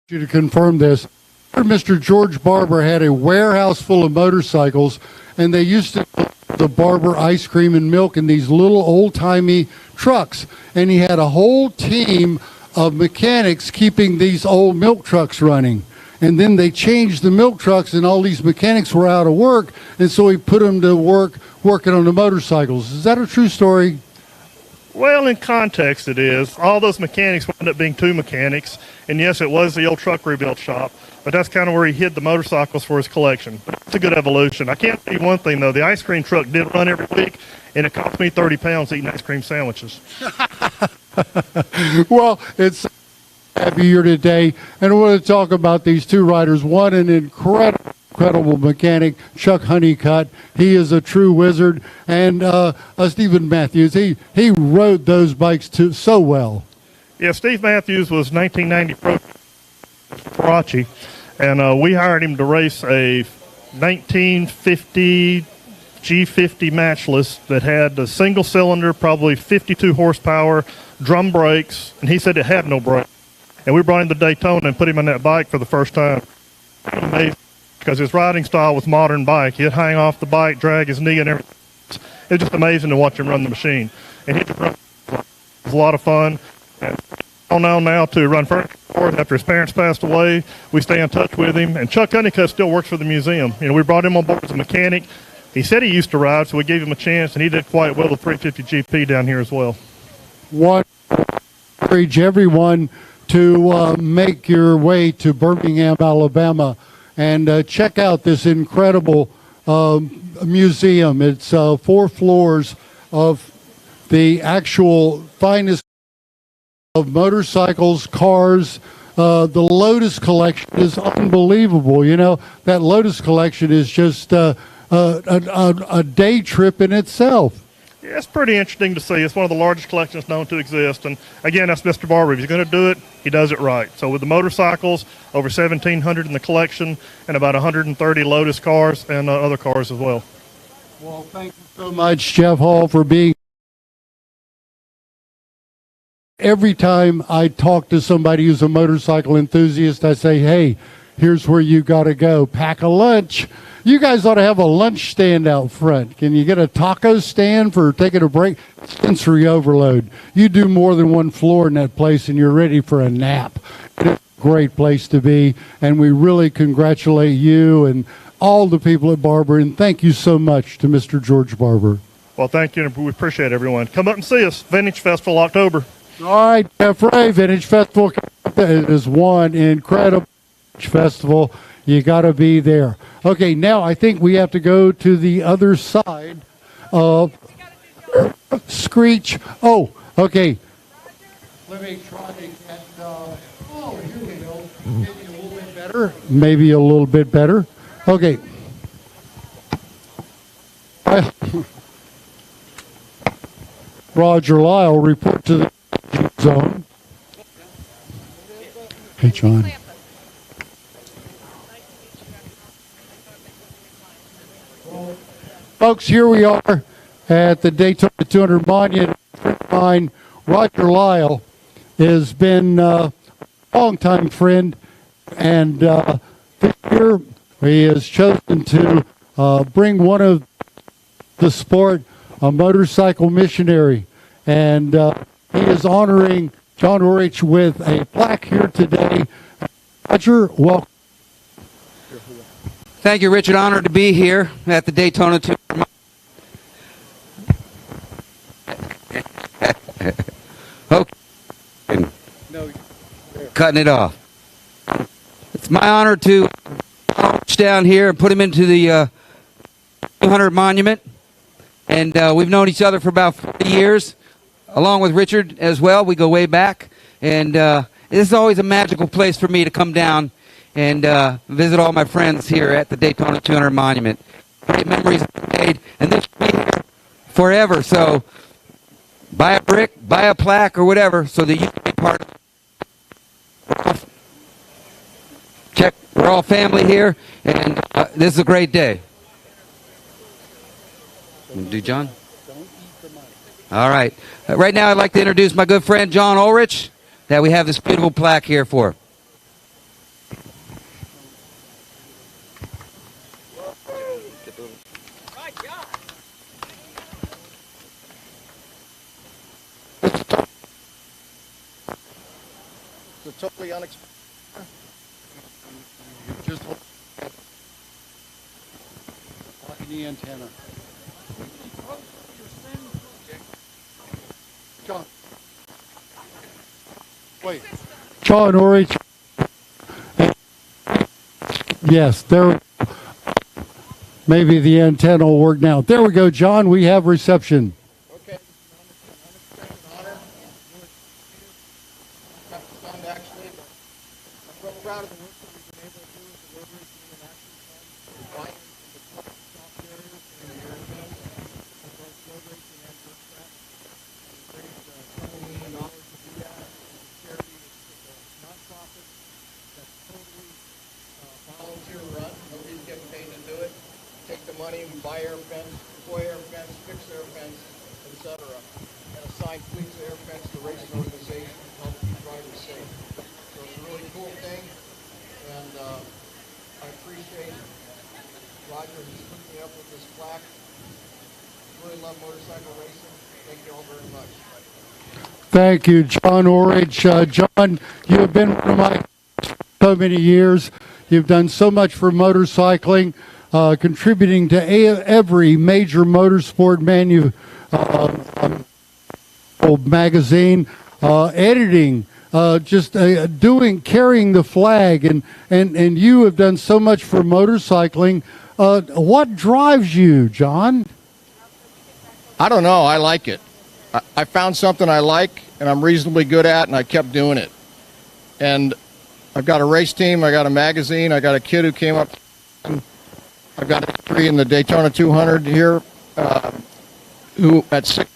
You to confirm this. Mr. George Barber had a warehouse full of motorcycles, and they used to the Barber ice cream and milk in these little old-timey trucks, and he had a whole team of mechanics keeping these old milk trucks running. And then they changed the milk trucks, and all these mechanics were out of work, and so he put them to work working on the motorcycles. Is that a true story? Well, in context, it is. All those mechanics wound up being two mechanics, and yes, it was the old truck rebuild shop, but that's kind of where he hid the motorcycles for his collection. But it's a good evolution. I can't tell you one thing, though. The ice cream truck did run every week, and it cost me 30 pounds eating ice cream sandwiches. Well, it's a happy year today, and I want to talk about these two riders. One, an incredible mechanic, Chuck Honeycutt. He is a true wizard. And Stephen Matthews, he rode those bikes so well. Yeah, Steve Matthews was 1990 pro Karachi, and we hired him to race a 1950 G50 matchless that had a single cylinder, probably 52 horsepower, drum brakes, and he said it had no brakes. And we brought him to Daytona and put him on that bike for the first time. Amazing, because his riding style was modern bike. He'd hang off the bike, drag his knee and everything. It was just amazing to watch him run the machine. And it was a lot of fun. And on now to run furniture after his parents passed away. We stay in touch with him. And Chuck Honeycutt still works for the museum. You know, we brought him on board as a mechanic. He said he used to ride, so we gave him a chance, and he did quite well with 350 GP down here as well. One, encourage everyone to make your way to Birmingham, Alabama, and check out this incredible museum. It's 4 floors of the actual finest of motorcycles, cars. The Lotus collection is unbelievable. You know, that Lotus collection is just a day trip in itself. Yeah, it's pretty interesting to see. It's one of the largest collections known to exist. And again, that's Mr. Barber. If he's going to do it, he does it right. So with the motorcycles, over 1,700 in the collection, and about 130 Lotus cars and other cars as well. Well, thank you so much, Jeff Hall, for being. Every time I talk to somebody who's a motorcycle enthusiast, I say, hey, here's where you got to go. Pack a lunch. You guys ought to have a lunch stand out front. Can you get a taco stand for taking a break? Sensory overload. You do more than one floor in that place, and you're ready for a nap. It's a great place to be, and we really congratulate you and all the people at Barber, and thank you so much to Mr. George Barber. Well, thank you, and we appreciate everyone. Come up and see us. Vintage Festival, October. All right, Jeff Ray, Vintage Festival. It is one incredible festival. You got to be there. Okay, now I think we have to go to the other side of Screech. Oh, okay. Let me try to get, oh, here we go. Maybe a little bit better. Maybe a little bit better. Okay. Roger Lyle, report to the zone. Hey, John. Folks, here we are at the Daytona 200 Monument. A friend of mine, Roger Lyle, has been a longtime friend, and this year he has chosen to bring one of the sport, a motorcycle missionary, and he is honoring John Orich with a plaque here today. Roger, welcome. Thank you, Richard. Honored to be here at the Daytona 200. Okay. Cutting it off. It's my honor to reach down here and put him into the 200 monument. And we've known each other for about 40 years, along with Richard as well. We go way back. And this is always a magical place for me to come down and visit all my friends here at the Daytona 200 Monument. Great memories made, and this will be here forever. So buy a brick, buy a plaque, or whatever, so that you can be part of it. Check, we're all family here, and this is a great day. Do John? All right. Right now, I'd like to introduce my good friend John Ulrich, that we have this beautiful plaque here for. totally unexpected. Just hold the antenna. John. Wait. John Orich. Yes, there. Maybe the antenna will work now. There we go, John. We have reception. Okay. Unexpected honor. Have to fund actually, but I'm real proud of the work that we've been able to do with the road racing and action fund, buying the soft barriers and the airplanes for both road racing and dirt track. We raised $20 million to do that. It's a charity. It's a nonprofit that's totally volunteer run. Nobody's getting paid to do it. Take the money, we buy air fence, deploy air fence, fix air fence, etc. And assign fleets of air fence to racing organizations to help keep drivers safe. So it's a really cool thing, and I appreciate Roger just hooking me up with this plaque. Really love motorcycle racing. Thank you all very much. Thank you, John Orich. John, you have been one of my so many years. You've done so much for motorcycling. Contributing to every major motorsport magazine, editing, carrying the flag, and you have done so much for motorcycling. What drives you, John? I don't know. I like it. I found something I like and I'm reasonably good at, and I kept doing it. And I've got a race team. I got a magazine. I got a kid who came up. I've got a three in the Daytona 200 here, who at 6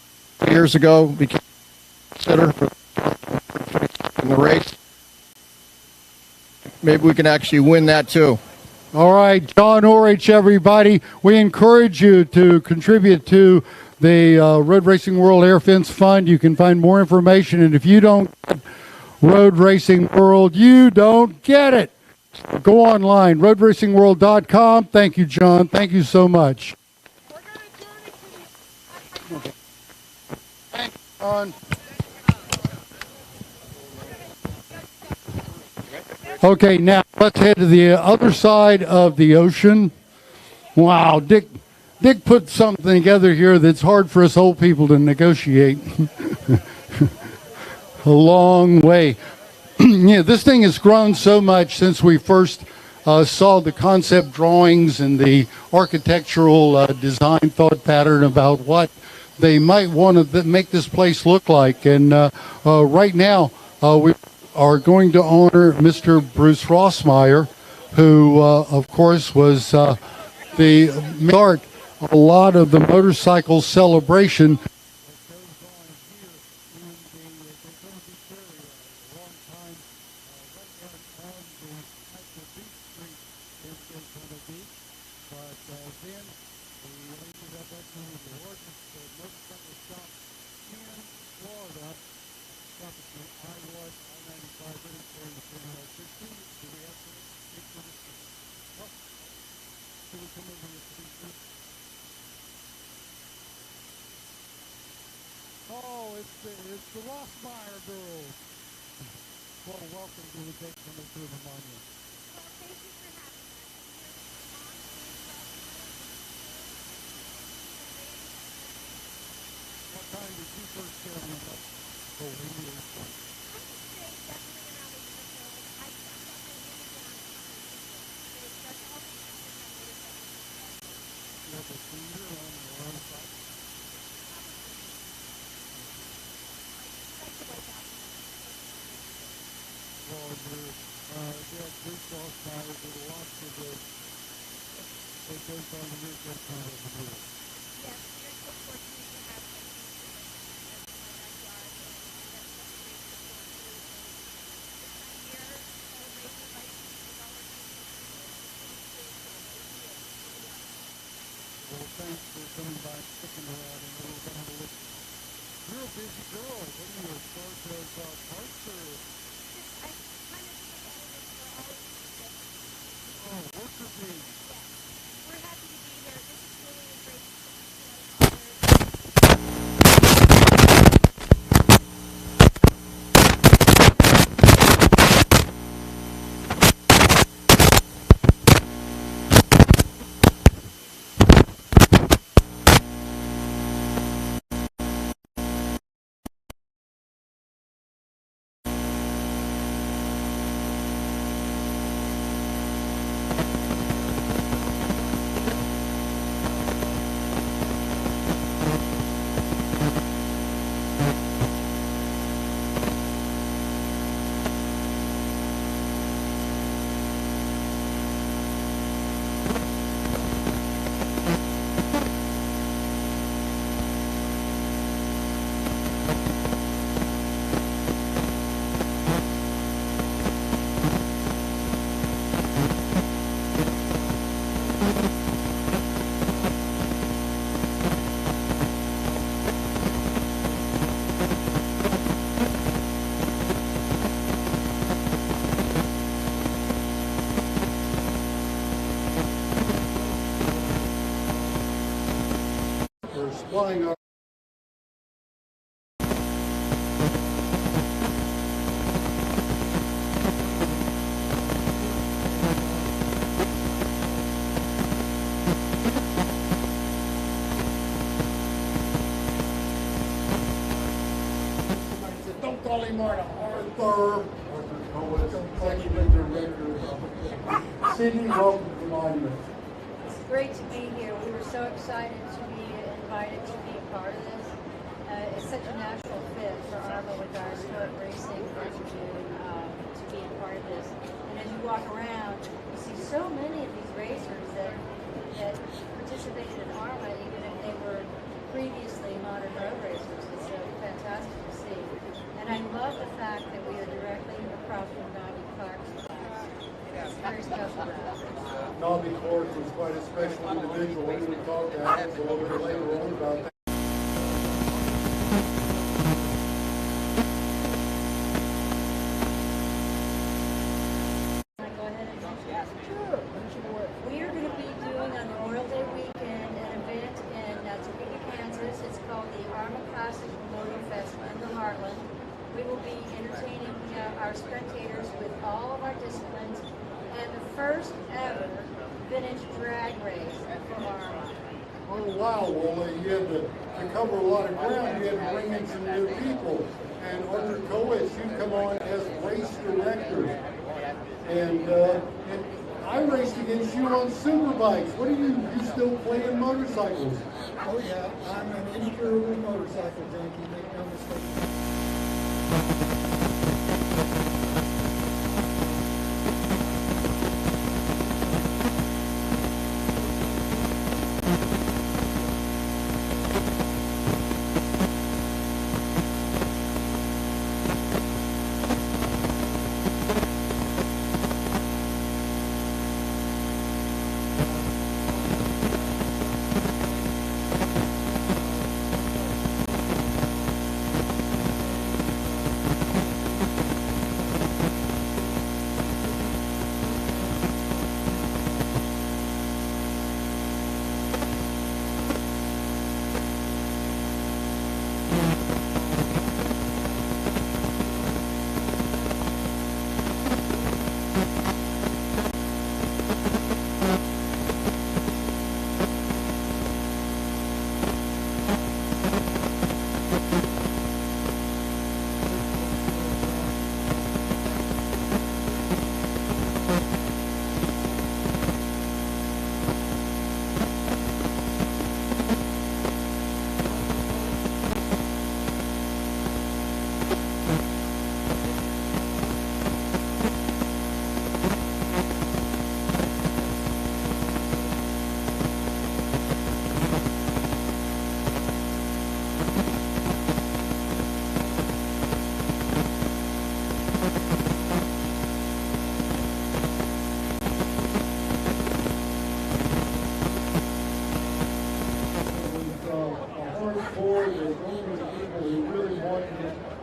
years ago became considered for in the race. Maybe we can actually win that too. All right, John Orich, everybody. We encourage you to contribute to the Road Racing World Air Fence Fund. You can find more information, and if you don't get Road Racing World, you don't get it. Go online, roadracingworld.com. Thank you, John. Thank you so much. Thanks, John. Okay, now let's head to the other side of the ocean. Wow, Dick put something together here that's hard for us old people to negotiate. A long way. Yeah, this thing has grown so much since we first saw the concept drawings and the architectural design thought pattern about what they might want to make this place look like. And right now, we are going to honor Mr. Bruce Rossmeyer, who, of course, was the start a lot of the motorcycle celebration. Oh, it's the Rossmeyer girls. Well, welcome to the Daytona Monument. Well, thank you for having us. What time did you first get on the bus? Oh, we need it. I would say definitely around a year ago. I found out my name again on but it does all the things that my motorcycle does. You have a finger on the wrong side. Like to wipe out. Well, yeah, Bruce Rossmeyer did lots of the, it goes on the years that kind of the year. Yes, we're so fortunate to have such an in my backyard, and that's such a great support too. And this time here, celebrating the life with all of you, it's really cool. Well, thanks for coming by, sticking around, and we're going to have a look. You're a busy girl. What are you, as far as parts or? I kind of take all of it for all of you. Oh, worker bees. We're happy to be here. This is really a great honor. flying our Don't call him Arthur. Arthur Cohen, Executive Director. Cindy, welcome to the monument. It's great to be here. We were so excited to be invited to be a part of this. It's such a natural fit for AHRMA with our sport racing to be a part of this. And as you walk around, you see so many of these racers that participated in AHRMA, even if they were previously modern road racers. It's fantastic to see. And I love the fact that we are directly across from Naby Clark's class. It's very special to us. Naby Clark was quite a special individual. We will talk to him a little bit later on about that. Can I go ahead and mention? Sure. We are going to be doing on Memorial Day weekend an event in Topeka, Kansas. It's called the AHRMA Classic Memorial Festival in the Heartland. We will be entertaining our spectators with all of our disciplines and the first ever vintage drag race from AHRMA. Oh, wow. Well, you had to cover a lot of ground. You had to bring in some new people. And Arthur Cohen, you come on as race director. And I raced against you on superbikes. What are you still playing motorcycles? Oh yeah, I'm an incurable motorcycle junkie, make no mistake.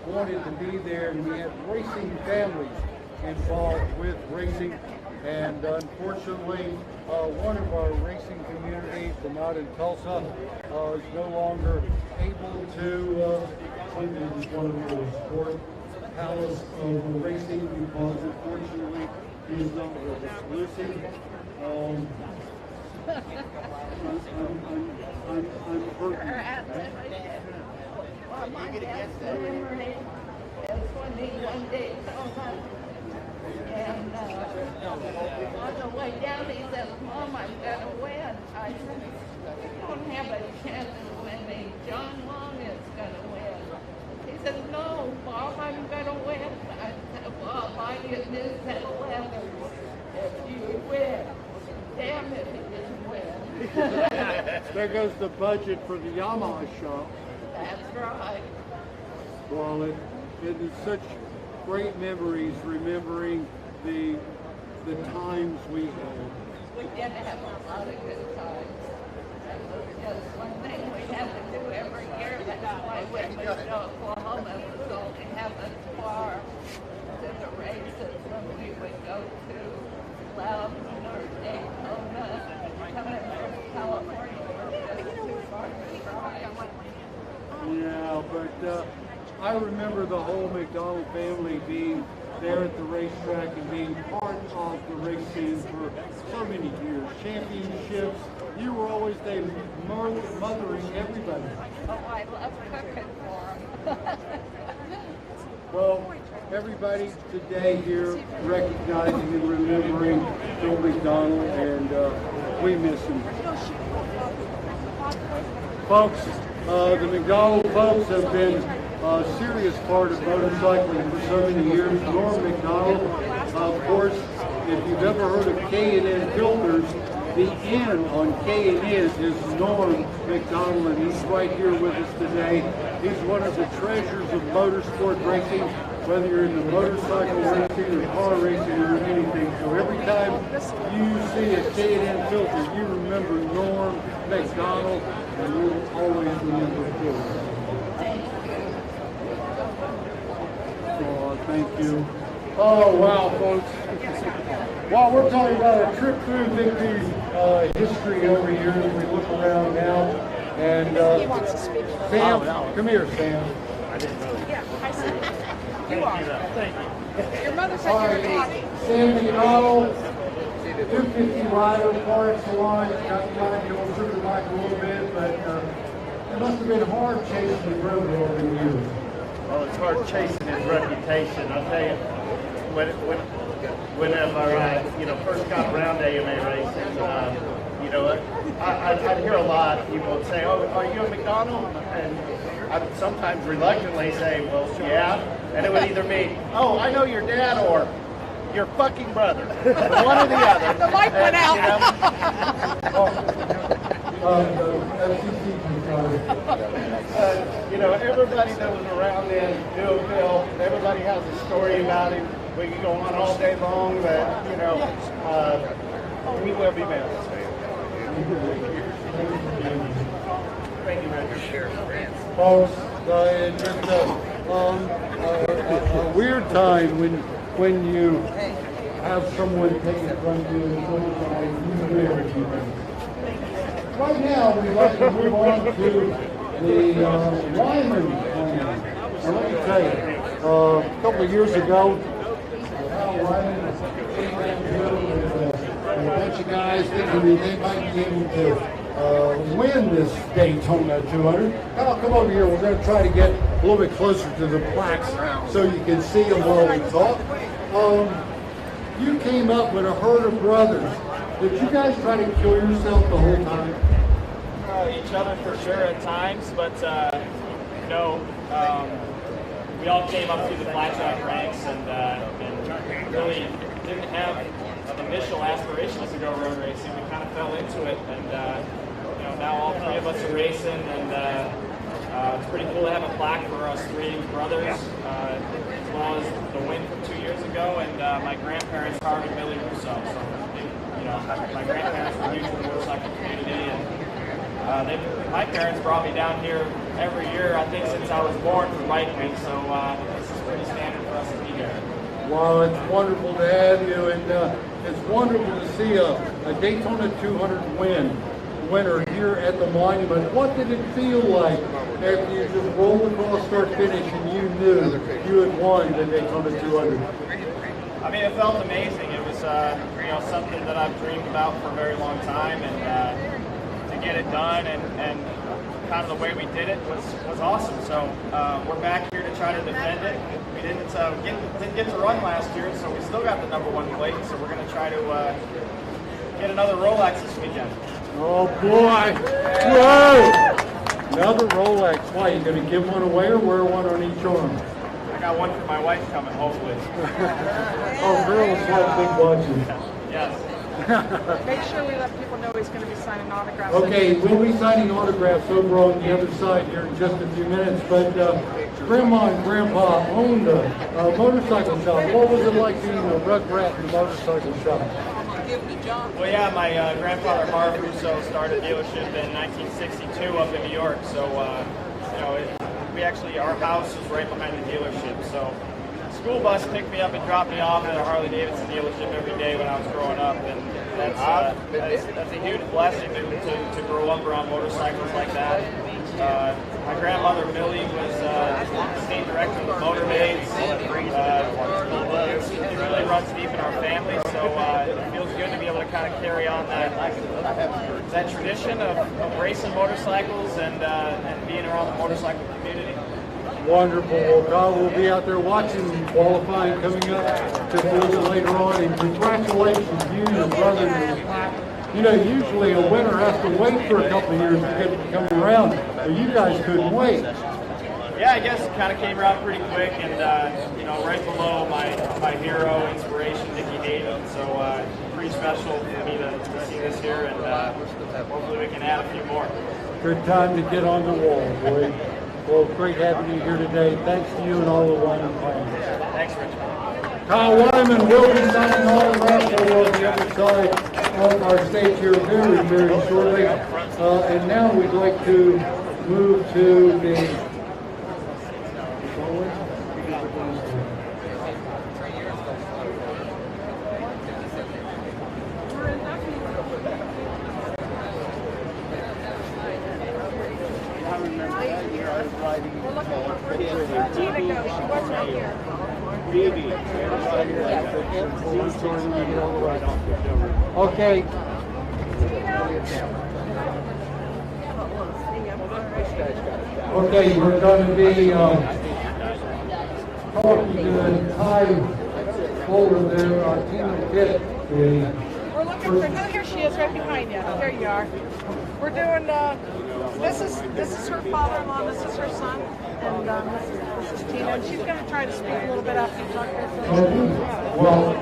Wanted to be there, and we had racing families involved with racing, and unfortunately one of our racing communities, the not in Tulsa, is no longer able to one of the sport palace of racing because unfortunately he is not with us. Lucy, I'm hurting. Well, my dad's memory is when he won Daytona, and on the way down he said, "Mom, I'm gonna win." I said, "You don't have a chance of winning. John Long is gonna win." He said, "No, Mom, I'm gonna win." I said, "Well, my goodness, and letters if you win." Damn if he didn't win. There goes the budget for the Yamaha show. That's right. Well, it is such great memories remembering the times we had. We did have a lot of good times. That was just one thing we had to do every year. That's why when we moved to Oklahoma, it was only having far to the races when we would go to Loudon or Daytona. Coming from California, we're just too far to drive. I remember the whole McDonald family being there at the racetrack and being part of the race scene for so many years. Championships, you were always there mothering everybody. Oh, I love cooking for them. Well, everybody today here recognizing and remembering Bill McDonald, and we miss him. Folks, the McDonald folks have been a serious part of motorcycling for so many years. Norm McDonald, of course, if you've ever heard of K&N filters, the N on K&N is Norm McDonald, and he's right here with us today. He's one of the treasures of motorsport racing, whether you're in the motorcycle racing or car racing or anything. So every time you see a K&N filter, you remember Norm McDonald, and you'll always remember Bill. Oh, thank you. Oh, wow, folks. Well, we're talking about a trip through victory history over here as we look around now. And Sam, come here, Sam. I didn't really. Yeah, I see. You are. Thank you. Your mother said you were talking. Sam McDonald, 250 rider, par excellence. Got to go through the mic a little bit, but it must have been hard chasing the road over the years. Well, it's hard chasing his reputation. I'll tell you, whenever I, first got around AMA racing, I'd hear a lot of people say, "Oh, are you a McDonald?" And I'd sometimes reluctantly say, "Well, yeah." And it would either be, "Oh, I know your dad," or "Your fucking brother." One or the other. The mic went out. Everybody that was around then knew Bill. Everybody has a story about him. We can go on all day long, but we will be missed. Thank you, Roger. Folks, it's just a weird time when you have someone take it from you and you do everything. Right now, we'd like to move on to the Lyman plan. And let me tell you, a couple of years ago, Al Lyman came around here with a bunch of guys thinking that they might be able to win this Daytona 200. Come over here. We're going to try to get a little bit closer to the plaques so you can see them while we talk. You came up with a herd of brothers. Did you guys try to kill yourself the whole time? Each other for sure at times, but we all came up through the flat track ranks and really didn't have initial aspirations to go road racing. We kind of fell into it, and now all three of us are racing, and it's pretty cool to have a plaque for us three brothers, as well as the win from 2 years ago, and my grandparents, Harvey and Billy Russo. So, my grandparents were huge in the motorcycle community, and my parents brought me down here every year, I think, since I was born for Bike Week, so this is pretty standard for us to be here. Well, it's wonderful to have you, and it's wonderful to see a Daytona 200 winner here at the monument. What did it feel like after you just rolled across start finish and you knew you had won the Daytona 200? I mean, it felt amazing. It was something that I've dreamed about for a very long time, and to get it done and kind of the way we did it was awesome. So we're back here to try to defend it. We didn't get to run last year, so we still got the #1 plate. So we're going to try to get another Rolex this weekend. Oh boy! Whoa! Another Rolex. Why, you going to give one away or wear one on each arm? I got one for my wife coming, hopefully. Oh, girls love big watches. Yes. Make sure we let people know he's going to be signing autographs. Okay, we'll be signing autographs over on the other side here in just a few minutes, but Grandma and Grandpa owned a motorcycle shop. What was it like being a rugrat in the motorcycle shop? Well, yeah, my grandfather Harv Russo started a dealership in 1962 up in New York, so our house was right behind the dealership, so school bus picked me up and dropped me off at a Harley-Davidson dealership every day when I was growing up, and that's a huge blessing to grow up around motorcycles like that. My grandmother Millie was state director of the Motor Maids. It really runs deep in our family, so it feels good to be able to kind of carry on that tradition of racing motorcycles and being around the motorcycle community. Wonderful. Well, God will be out there watching qualifying coming up just a little bit later on. And congratulations to you and your brother. You know, usually a winner has to wait for a couple of years to get it to come around, but you guys couldn't wait. Yeah, I guess it kind of came around pretty quick, and you know, right below my hero, inspiration, Nicky Hayden. So pretty special for me to see this here, and hopefully we can add a few more. Good time to get on the wall, boy. Well, great having you here today. Thanks to you and all the Wyman fans. Thanks, Rich. Kyle Wyman will be signing autographs over on the other side of our stage here very, very shortly. And now we'd like to move to the Tina goes. She wasn't here. Okay. Okay, we're going to be talking to the Ty holder there, Tina Pitt. We're looking for. Oh, here she is, right behind you. There you are. We're doing. This is her father-in-law. This is her son, and this is Tina. And she's going to try to speak a little bit after you talk to her. Well,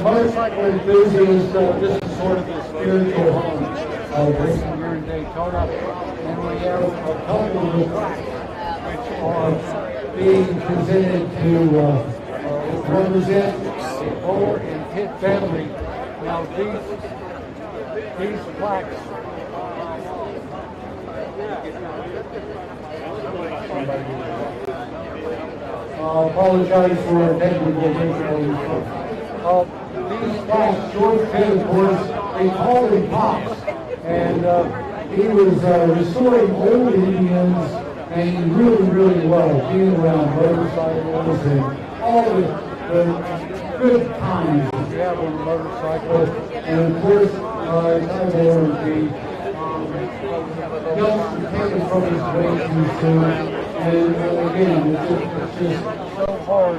motorcycle enthusiasts, this is sort of the spiritual home of racing here in Daytona, and we have a couple of plaques which are being presented to represent the Fuller and Pitt family. Now these plaques. I apologize for technical difficulties. These plaques, George Pitt, of course, they called him Pops, and he was restoring old Indians, and he really, really loved being around motorcycles and all the good times that you have on a motorcycle. And of course, I will be just taken from his way too soon. And again, it's just so hard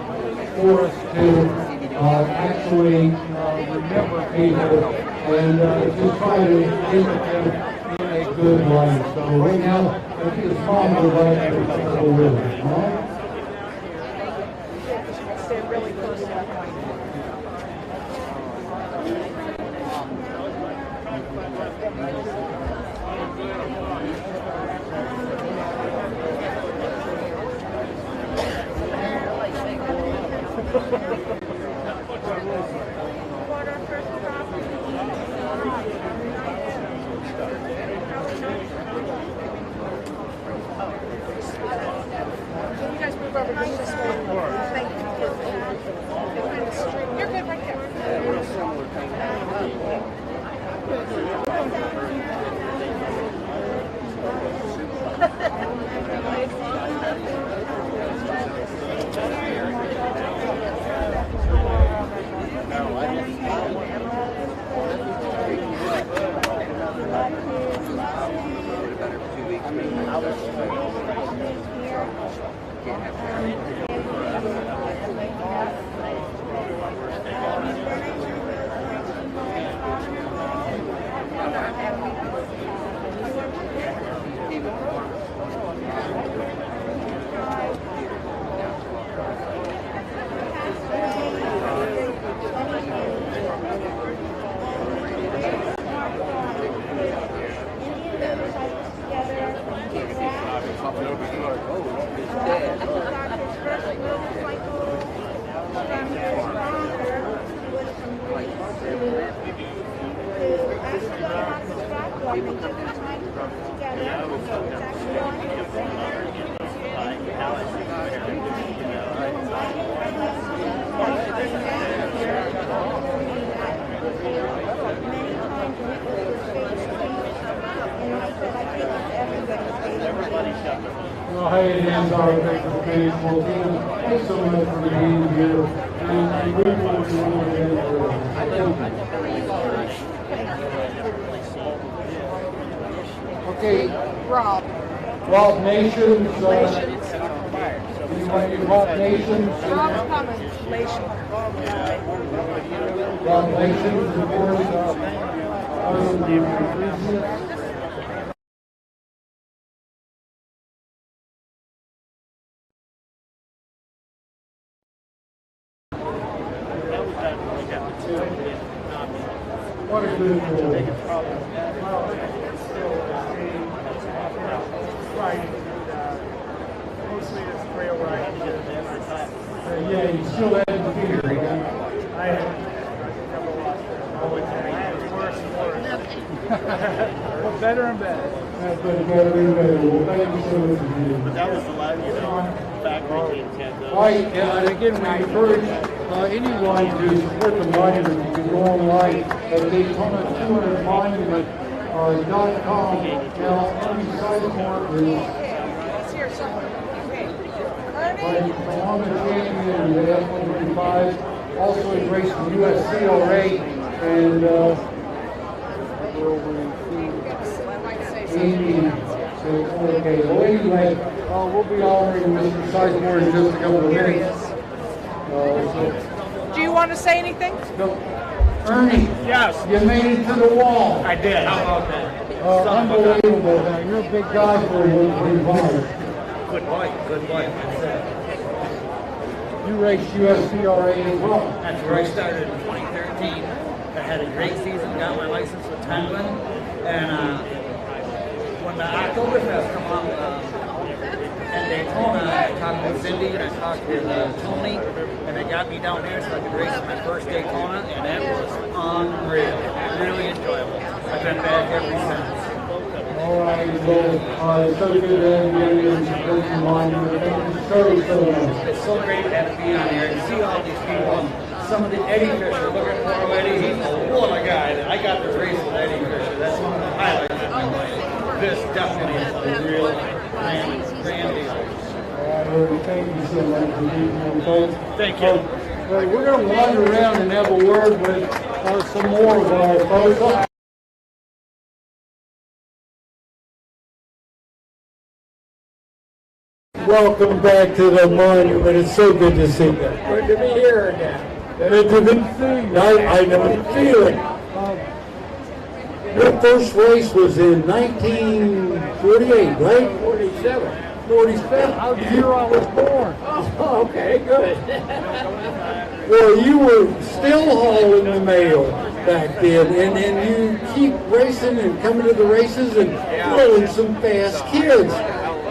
for us to actually remember people and just try to keep them in a good life. So right now, I think it's mom will like to go with it. Stay really close to that point. You're good right there. everybody shut their mouth. Well, hey, it is our favorite baseball team. Thanks so much for being here. And we want to Okay, Rob. Rob Nations. You want to Rob Nations? Rob's coming. Nation. Rob Nations, of course. What a good goal. Mostly it's trail riding. Yeah, you still had the fear. I have never lost it. Always had it. Worse and worse. Well, better and better. That's been better and better. Well, thank you so much. But that was the last, factory teams had those. Right, and again, we encourage anyone to support the monument. You can go online at Daytona200monument.com. Now, Ernie Sizemore is It's here somewhere. Okay. the longest champion in the F-155, also embraced the USCRA, and okay, well, anyway, we'll be honoring Mr. Sizemore in just a couple of minutes. Do you want to say anything? Ernie, Yes. you made it to the wall. I did. How about that? Unbelievable. Now, you're a big guy for a 125. Good boy. Good boy. You raced USCRA as well. That's where I started in 2013. I had a great season, got my license with Penguin, and when the Oktoberfest come on in Daytona, I talked with Cindy and I talked with Tony, and they got me down there so I could race my first Daytona, and it was unreal, really enjoyable. I've been back ever since. All right, well, it's so good to have you in the monument. Thank you so much. It's so great to have to be on here and see all these people. Some of the Eddie Fisher, look at poor Eddie, he's what a guy. I got to race with Eddie Fisher. That's one of the highlights of my life. This definitely is a real grand deal. All right, Ernie, thank you so much for being here, folks. Thank you. We're going to wander around and have a word with some more of our folks. Welcome back to the monument. It's so good to see you. Good to be here again. Good to see you. I know the feeling. Your first race was in 1948, right? 47. 47. How the year I was born. Oh, okay, good. Well, you were still hauling the mail back then, and you keep racing and coming to the races and pulling some fast kids.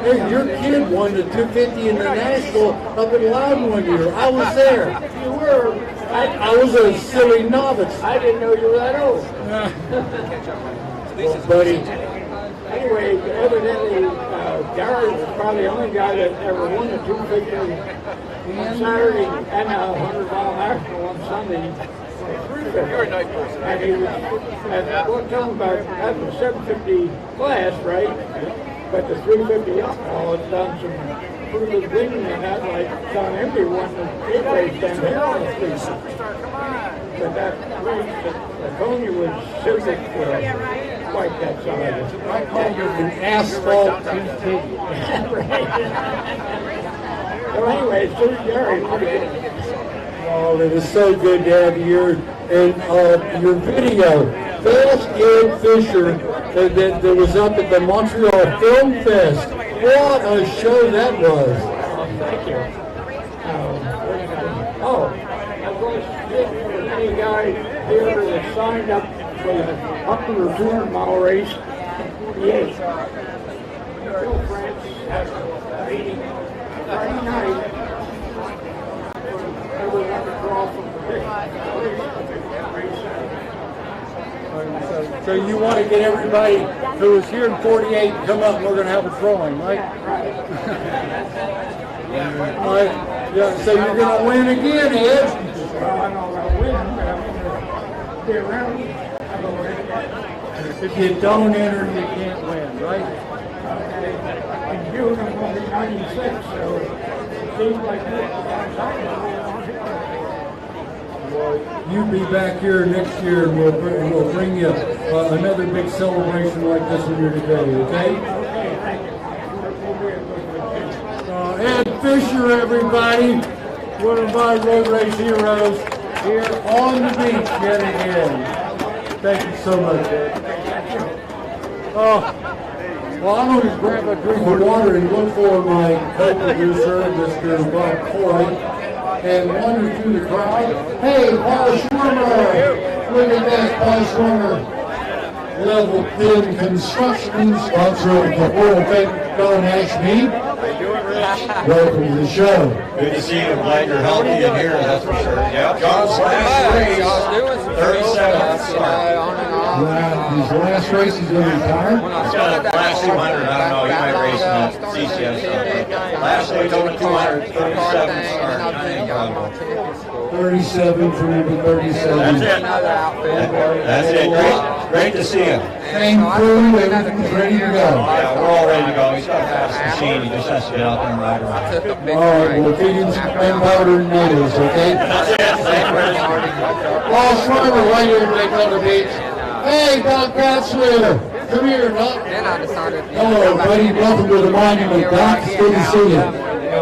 Hey, your kid won the 250 in the National up in Loudon one year. I was there. You were. I was a silly novice. I didn't know you were that old. Well, buddy. Anyway, evidently, Gary was probably the only guy that ever won the 250 on Saturday and a 100-mile national on Sunday. You're a nice person. And he was, we'll tell him about that was 750 class, right? But the 350 alcohol has done some pretty good winning in that, like Don Embry won the big race down here on the street. But that race, the Tony was civic quite that size. I call you an asphalt TT. Well, anyway, so Gary, Oh, it is so good to have you here. And your video, Fast Ed Fisher, that was up at the Montreal Film Fest. What a show that was. thank you. Of course, any guy here that signed up for the 100 or 200-mile race, yes. Bill France has a meeting Friday night. Everyone across from the big race. So you want to get everybody who was here in 48 to come up and we're going to have a drawing, right? Right. Yeah, so you're going to win again, Ed. Well, I know I'm going to win, but I'm going to be around. I'm going to win. If you don't enter, you can't win, right? In June, I'm going to be 96, so it seems like you be back here next year, and we'll bring you another big celebration like this one here today, okay? Ed Fisher, everybody, one of my road race heroes, here on the beach yet again. Thank you so much, Ed. Well, I'm going to grab a drink of water and look for my co-producer, Mr. Bob Coy, and wander through the crowd. Hey, AHRMA! Look at that, AHRMA! Level Thin Construction, sponsor of the World Bank Don Ashby. Welcome to the show. Good to see you. I'm glad you're healthy in here, that's for sure. Yeah, John's last race, 37th start. His last race is going to retire. Last 200, I don't know, you might race in that CCS stuff. Last Daytona 200, 37th start. 37 for number 37. That's it. That's it. Great to see you. Same crew, everything's ready to go. Yeah, we're all ready to go. He's got a fast machine. He just has to get out there and ride around. All right, we'll feed him some gunpowder and natives, okay? That's it. Paul Schreiber, right here at Daytona Beach. Hey, Doc Gatzler. Come here, Doc. Hello, buddy. Welcome to the monument, Doc. It's good to see you.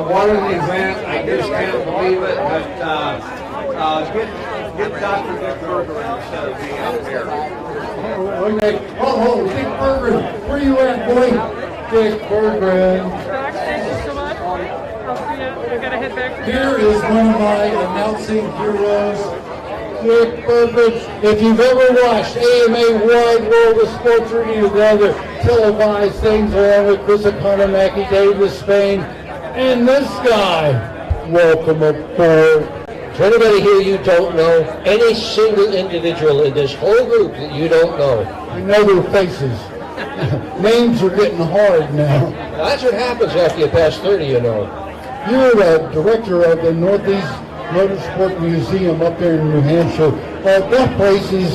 What an event. I just can't believe it, but get Dr. Dick Berger instead of being out here. Okay. Oh, Dick Berggren. Where you at, boy? Dick Berggren. Thank you so much. I'll see you. I gotta head back. Here is one of my announcing heroes, Dick Berggren. If you've ever watched AMA Wide World of Sports or any of the other televised things along with Chris O'Connor, Mackie Davis, Spain, and this guy, welcome aboard. Is there anybody here you don't know? Any single individual in this whole group that you don't know? I know their faces. Names are getting hard now. Well, that's what happens after you pass 30, you know. You're the director of the Northeast Motorsport Museum up there in New Hampshire. That place is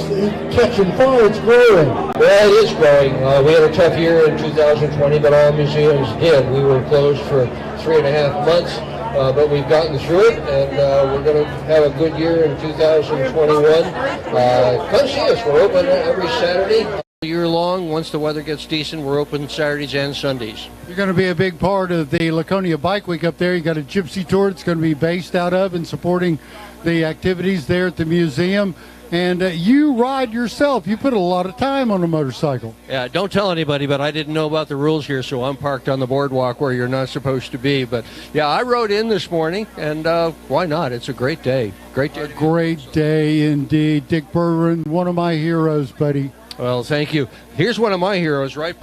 catching fire. It's growing. Well, it is growing. We had a tough year in 2020, but all museums did. We were closed for 3.5 months. But we've gotten through it, and we're going to have a good year in 2021. Come see us. We're open every Saturday. All year long. Once the weather gets decent, we're open Saturdays and Sundays. You're going to be a big part of the Laconia Bike Week up there. You got a gypsy tour it's going to be based out of and supporting the activities there at the museum. And you ride yourself. You put a lot of time on a motorcycle. Yeah, don't tell anybody, but I didn't know about the rules here, so I'm parked on the boardwalk where you're not supposed to be. But, yeah, I rode in this morning, and why not? It's a great day. Great day. A great day indeed. Dick Berggren, one of my heroes, buddy. Well, thank you. Here's one of my heroes right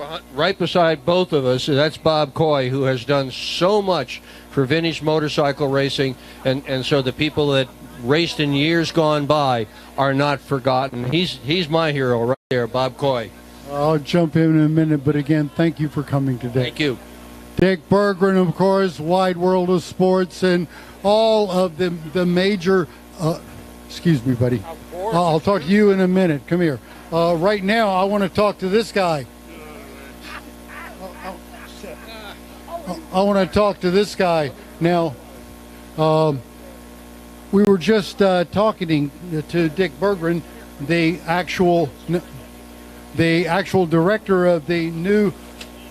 beside both of us. That's Bob Coy, who has done so much for vintage motorcycle racing, and so the people that raced in years gone by are not forgotten. He's my hero right there, Bob Coy. I'll jump in a minute, but again, thank you for coming today. Thank you. Dick Berggren, of course, Wide World of Sports, and all of the major, excuse me, buddy. I'll talk to you in a minute. Come here. Right now, I want to talk to this guy. I want to talk to this guy. Now, we were just talking to Dick Berggren, the actual director of the New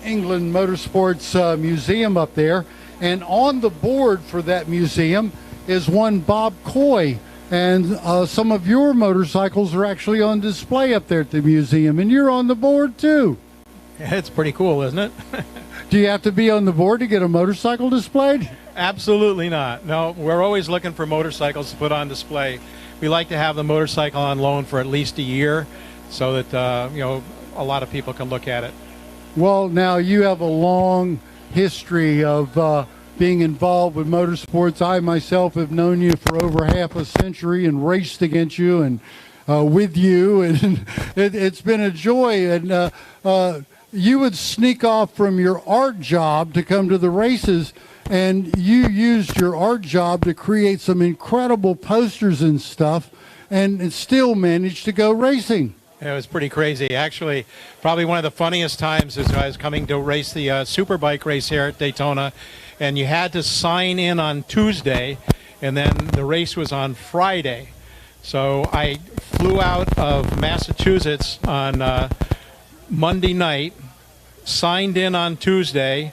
England Motorsports Museum up there. And on the board for that museum is one Bob Coy. And some of your motorcycles are actually on display up there at the museum. And you're on the board, too. It's pretty cool, isn't it? Do you have to be on the board to get a motorcycle displayed? Absolutely not. No, we're always looking for motorcycles to put on display. We like to have the motorcycle on loan for at least a year so that, a lot of people can look at it. Well, now you have a long history of being involved with motorsports. I myself have known you for over half a century and raced against you and with you, and it's been a joy. And you would sneak off from your art job to come to the races, and you used your art job to create some incredible posters and stuff, and still managed to go racing. It was pretty crazy. Actually, probably one of the funniest times is I was coming to race the Superbike race here at Daytona, and you had to sign in on Tuesday, and then the race was on Friday. So I flew out of Massachusetts on Monday night, signed in on Tuesday,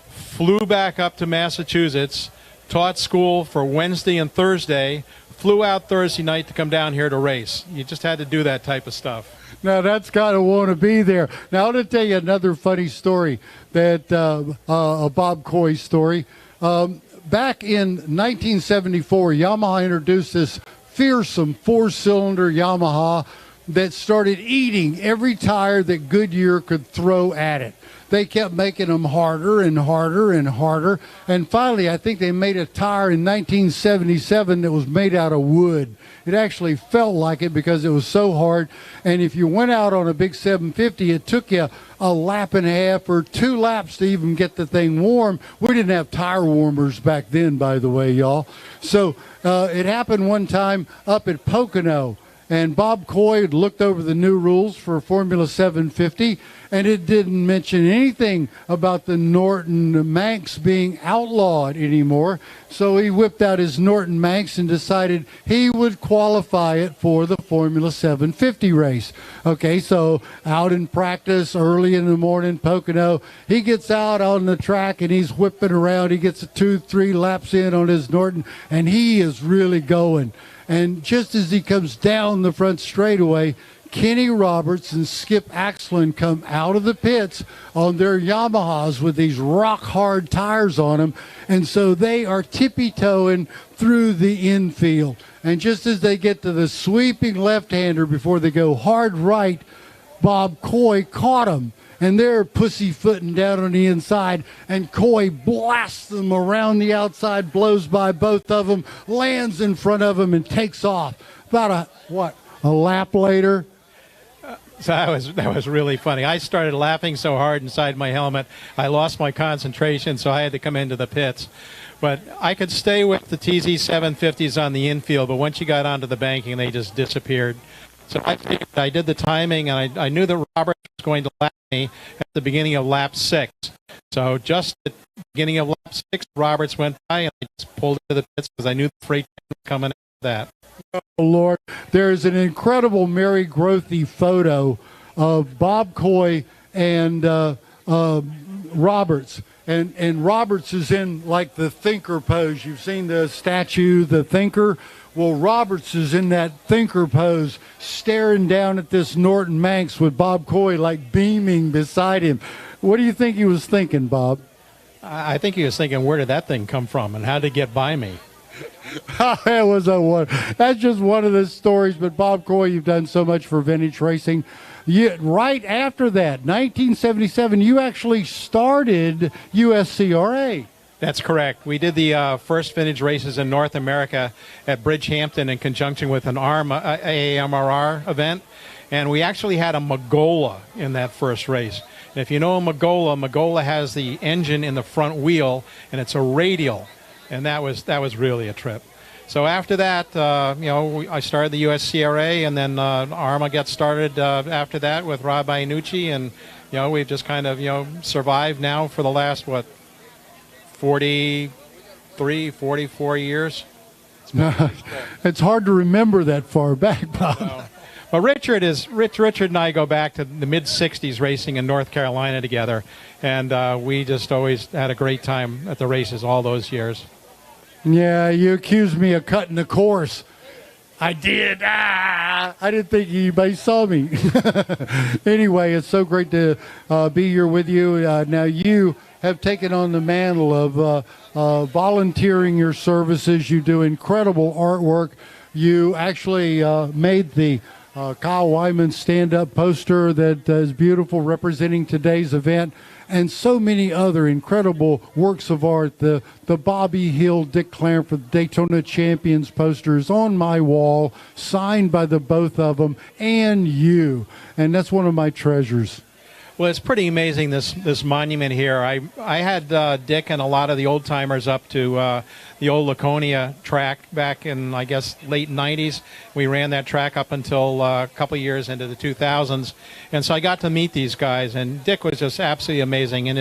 flew back up to Massachusetts, taught school for Wednesday and Thursday, flew out Thursday night to come down here to race. You just had to do that type of stuff. Now, that's got to want to be there. Now, I want to tell you another funny story, that a Bob Coy story. Back in 1974, Yamaha introduced this fearsome four-cylinder Yamaha that started eating every tire that Goodyear could throw at it. They kept making them harder and harder and harder. And finally, I think they made a tire in 1977 that was made out of wood. It actually felt like it because it was so hard. And if you went out on a big 750, it took you a lap and a half or 2 laps to even get the thing warm. We didn't have tire warmers back then, by the way, y'all. So it happened one time up at Pocono. And Bob Coy had looked over the new rules for Formula 750, and it didn't mention anything about the Norton Manx being outlawed anymore. So he whipped out his Norton Manx and decided he would qualify it for the Formula 750 race. Okay, so out in practice early in the morning, Pocono, he gets out on the track and he's whipping around. He gets 2-3 laps in on his Norton, and he is really going. And just as he comes down the front straightaway, Kenny Roberts and Skip Axlin come out of the pits on their Yamahas with these rock-hard tires on them. And so they are tippy-toeing through the infield. And just as they get to the sweeping left-hander before they go hard right, Bob Coy caught him. And they're pussyfooting down on the inside, and Coy blasts them around the outside, blows by both of them, lands in front of them, and takes off. About a lap later. So that was really funny. I started laughing so hard inside my helmet, I lost my concentration, so I had to come into the pits. But I could stay with the TZ 750s on the infield, but once you got onto the banking, they just disappeared. So I did the timing, and I knew that Roberts was going to lap me at the beginning of lap 6. So just at the beginning of lap 6, Roberts went by, and I just pulled into the pits because I knew the freight train was coming after that. Oh, Lord. There's an incredible Mary Grothy photo of Bob Coy and Roberts. And Roberts is in, like, the thinker pose. You've seen the statue, the thinker. Well, Roberts is in that thinker pose, staring down at this Norton Manx with Bob Coy, like, beaming beside him. What do you think he was thinking, Bob? I think he was thinking, where did that thing come from and how did it get by me? That's just one of the stories. But, Bob Coy, you've done so much for vintage racing. Right after that, 1977, you actually started USCRA. That's correct. We did the first vintage races in North America at Bridgehampton in conjunction with an AHRMA event. And we actually had a Magola in that first race. And if you know a Magola has the engine in the front wheel, and it's a radial. And that was really a trip. So after that, I started the USCRA, and then AHRMA got started after that with Rob Iannucci. And, we've just kind of, survived now for the last, 43, 44 years. It's hard to remember that far back, Bob. Well, Richard and I go back to the mid-'60s racing in North Carolina together, and we just always had a great time at the races all those years. Yeah, you accused me of cutting the course. I did. I didn't think anybody saw me. Anyway, it's so great to be here with you. Now you have taken on the mantle of volunteering your services. You do incredible artwork. You actually made the Kyle Wyman stand-up poster that is beautiful, representing today's event, and so many other incredible works of art. The Bobby Hill, Dick Clarence for the Daytona Champions posters on my wall, signed by the both of them and you. And that's one of my treasures. Well, it's pretty amazing, this monument here. I had Dick and a lot of the old timers up to the old Laconia track back in, I guess, late 90s. We ran that track up until a couple years into the 2000s. And so I got to meet these guys, and Dick was just absolutely amazing. And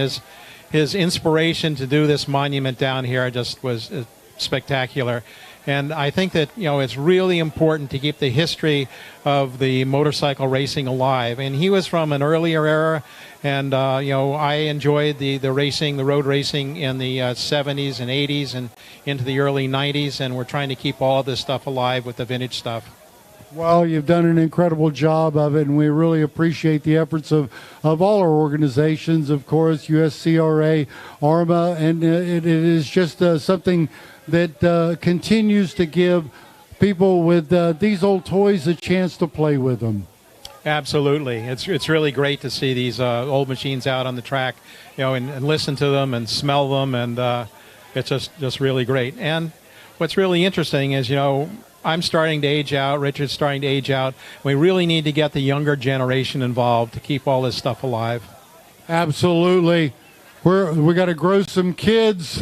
his inspiration to do this monument down here just was spectacular. And I think that, it's really important to keep the history of the motorcycle racing alive. And he was from an earlier era, and, I enjoyed the racing, the road racing in the 70s and 80s and into the early 90s, and we're trying to keep all of this stuff alive with the vintage stuff. Well, you've done an incredible job of it, and we really appreciate the efforts of all our organizations, of course, USCRA, AHRMA, and it is just something that continues to give people with these old toys a chance to play with them. Absolutely. It's really great to see these old machines out on the track, and listen to them and smell them, and it's just really great. And what's really interesting is, I'm starting to age out, Richard's starting to age out. We really need to get the younger generation involved to keep all this stuff alive. Absolutely. We got to grow some kids.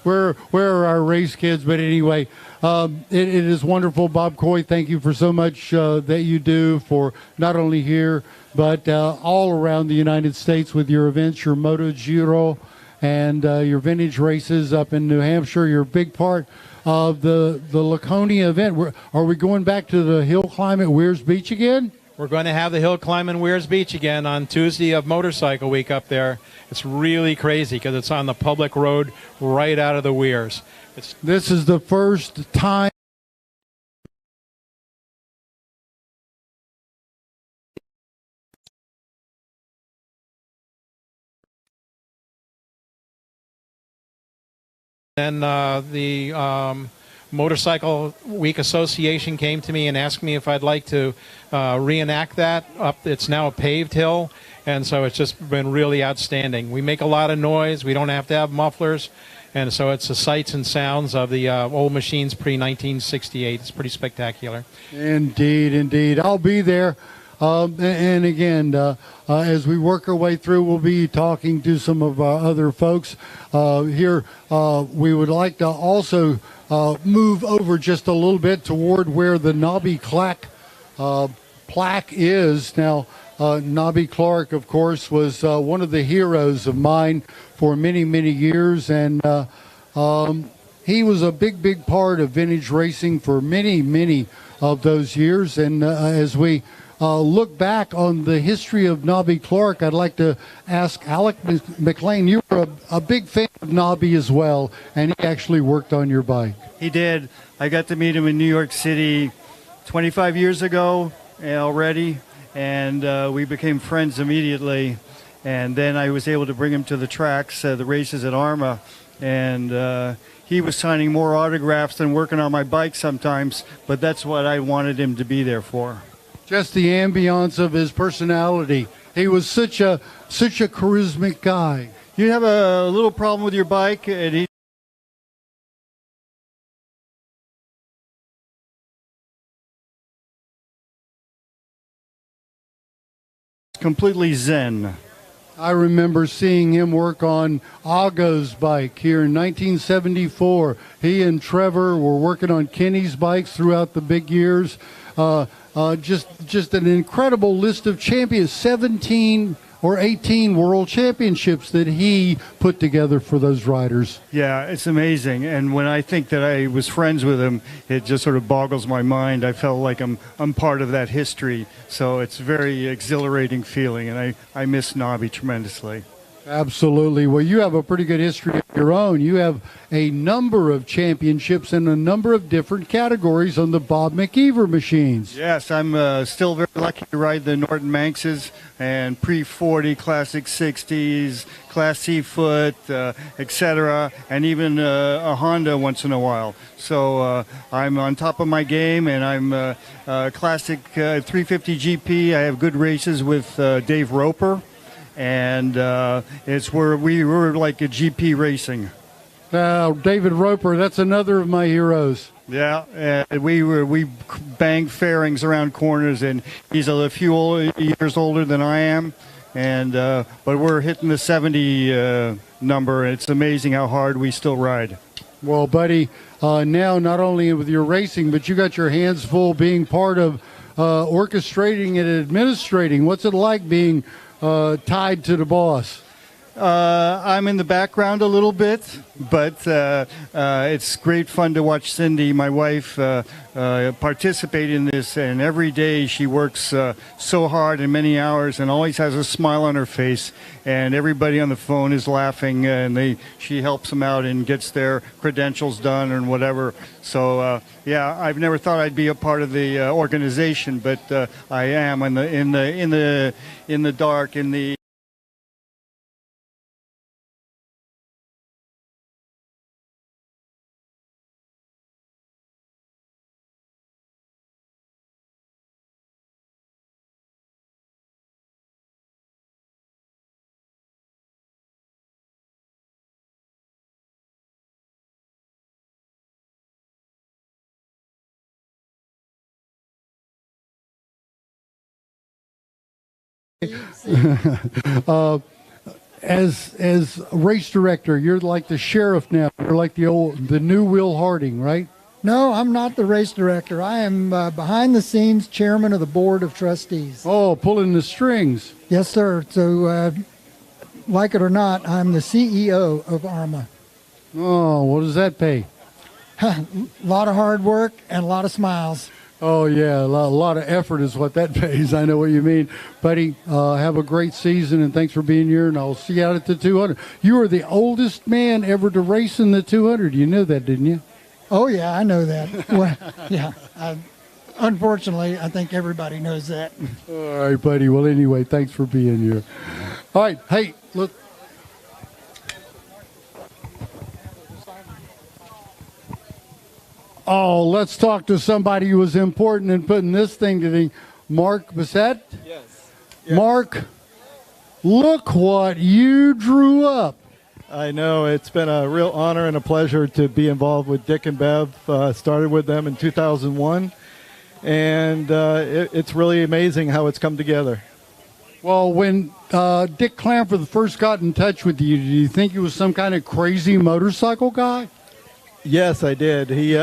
Where are our race kids? But anyway, it is wonderful. Bob Coy, thank you for so much that you do for not only here, but all around the United States with your events, your Moto Giro, and your vintage races up in New Hampshire. You're a big part of the Laconia event. Are we going back to the hill climb at Weirs Beach again? We're going to have the hill climb in Weirs Beach again on Tuesday of Motorcycle Week up there. It's really crazy because it's on the public road right out of the Weirs. This is the first time. Then the Motorcycle Week Association came to me and asked me if I'd like to reenact that. It's now a paved hill, and so it's just been really outstanding. We make a lot of noise. We don't have to have mufflers, and so it's the sights and sounds of the old machines pre-1968. It's pretty spectacular. Indeed. I'll be there. And again, as we work our way through, we'll be talking to some of our other folks here. We would like to also move over just a little bit toward where the Naby Clark plaque is. Now, Naby Clark, of course, was one of the heroes of mine for many, many years, and he was a big part of vintage racing for many of those years. And as we look back on the history of Naby Clark, I'd like to ask Alec Mclean, you were a big fan of Naby as well, and he actually worked on your bike. He did. I got to meet him in New York City 25 years ago already, and we became friends immediately. And then I was able to bring him to the tracks, the races at AHRMA, and he was signing more autographs than working on my bike sometimes, but that's what I wanted him to be there for. Just the ambiance of his personality. He was such a charismatic guy. You have a little problem with your bike, and he's completely zen. I remember seeing him work on Ago's bike here in 1974. He and Trevor were working on Kenny's bikes throughout the big years. Just an incredible list of champions, 17 or 18 world championships that he put together for those riders. Yeah, it's amazing. And when I think that I was friends with him, it just sort of boggles my mind. I felt like I'm part of that history. So it's a very exhilarating feeling, and I miss Naby tremendously. Absolutely. Well, you have a pretty good history of your own. You have a number of championships in a number of different categories on the Bob McEver machines. Yes, I'm still very lucky to ride the Norton Manxes and pre-40 Classic 60s, Class C foot, etc., and even a Honda once in a while. So I'm on top of my game, and I'm Classic 350 GP. I have good races with Dave Roper. And it's where we were like a GP racing. David Roper, that's another of my heroes. Yeah, we banged fairings around corners, and he's a few years older than I am, and but we're hitting the 70 number. And it's amazing how hard we still ride. Well, buddy, now not only with your racing, but you got your hands full being part of orchestrating and administrating. What's it like being tied to the boss? I'm in the background a little bit, but it's great fun to watch Cindy, my wife, participate in this. And every day she works so hard and many hours and always has a smile on her face. And everybody on the phone is laughing, and she helps them out and gets their credentials done and whatever. So yeah, I've never thought I'd be a part of the organization, but I am in the dark, in the As race director, you're like the sheriff now. You're like the new Will Harding, right? No, I'm not the race director. I am behind the scenes chairman of the board of trustees. Oh, pulling the strings. Yes, sir. So, like it or not, I'm the CEO of AHRMA. Oh, what does that pay? A lot of hard work and a lot of smiles. Oh, yeah, a lot of effort is what that pays. I know what you mean. Buddy, have a great season, and thanks for being here, and I'll see you out at the 200. You are the oldest man ever to race in the 200. You knew that, didn't you? Oh, yeah, I know that. Well, yeah. Unfortunately, I think everybody knows that. All right, buddy. Well, anyway, thanks for being here. All right. Hey, look. Oh, let's talk to somebody who was important in putting this thing to the Mark Bissett. Yes. Mark, look what you drew up. I know. It's been a real honor and a pleasure to be involved with Dick and Bev. Started with them in 2001, and it's really amazing how it's come together. Well, when Dick Clamford first got in touch with you, did you think he was some kind of crazy motorcycle guy? Yes, I did. He